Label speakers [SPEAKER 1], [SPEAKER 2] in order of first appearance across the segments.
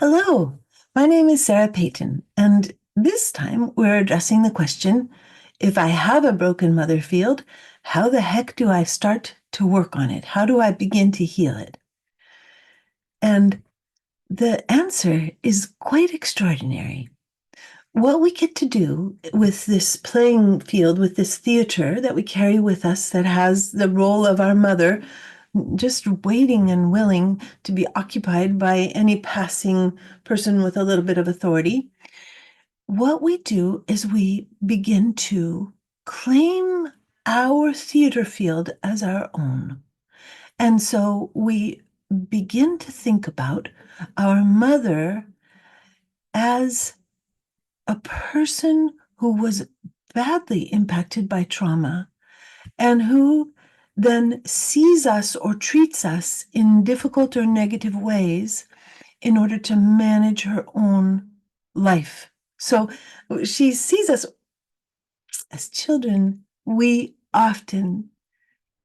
[SPEAKER 1] Hello, my name is Sarah Peyton, and this time we're addressing the question, if I have a broken mother field, how the heck do I start to work on it? How do I begin to heal it? And the answer is quite extraordinary. What we get to do with this playing field, with this theater that we carry with us that has the role of our mother, just waiting and willing to be occupied by any passing person with a little bit of authority. What we do is we begin to claim our theater field as our own. And so we begin to think about our mother as a person who was badly impacted by trauma and who then sees us or treats us in difficult or negative ways in order to manage her own life. So she sees us as children. We often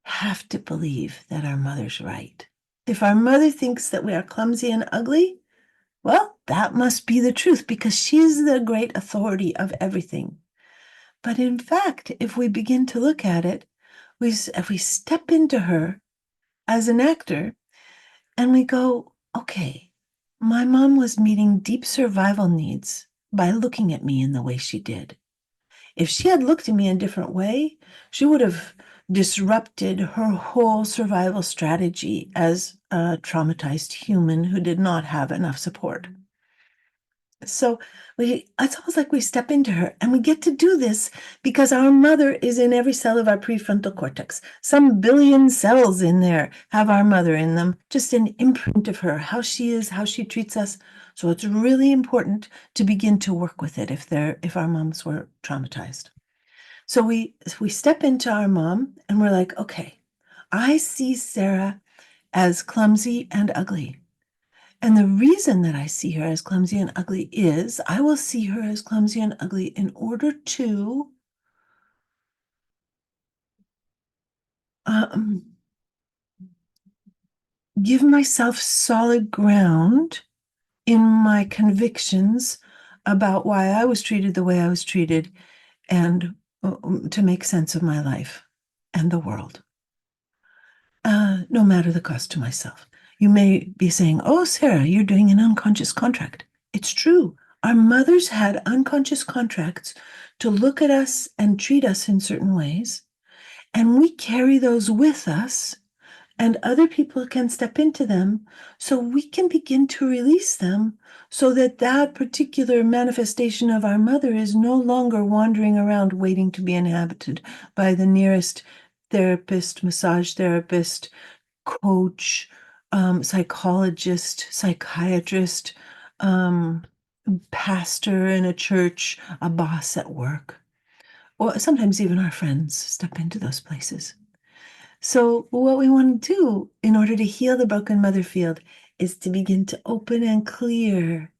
[SPEAKER 1] have to believe that our mother's right. If our mother thinks that we are clumsy and ugly, well, that must be the truth because she's the great authority of everything. But in fact, if we begin to look at it, if we step into her as an actor and we go, okay, my mom was meeting deep survival needs by looking at me in the way she did. If she had looked at me in a different way, she would have disrupted her whole survival strategy as a traumatized human who did not have enough support. So it's almost like we step into her, and we get to do this because our mother is in every cell of our prefrontal cortex. Some billion cells in there have our mother in them, just an imprint of her, how she is, how she treats us. So it's really important to begin to work with it if our moms were traumatized. So we step into our mom and we're like, okay, I see Sarah as clumsy and ugly. And the reason that I see her as clumsy and ugly is I will see her as clumsy and ugly in order to um, give myself solid ground in my convictions about why I was treated the way I was treated and to make sense of my life and the world, no matter the cost to myself. You may be saying, oh, Sarah, you're doing an unconscious contract. It's true. Our mothers had unconscious contracts to look at us and treat us in certain ways, and we carry those with us, and other people can step into them so we can begin to release them so that that particular manifestation of our mother is no longer wandering around waiting to be inhabited by the nearest therapist, massage therapist, coach, psychologist, psychiatrist, pastor in a church, a boss at work, or sometimes even our friends step into those places. So what we want to do in order to heal the broken mother field is to begin to open and clear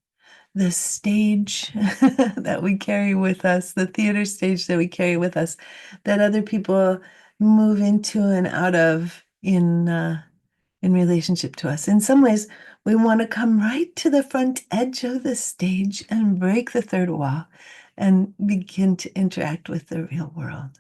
[SPEAKER 1] the stage that we carry with us, the theater stage that we carry with us, that other people move into and out of in relationship to us. In some ways, we want to come right to the front edge of the stage and break the third wall and begin to interact with the real world.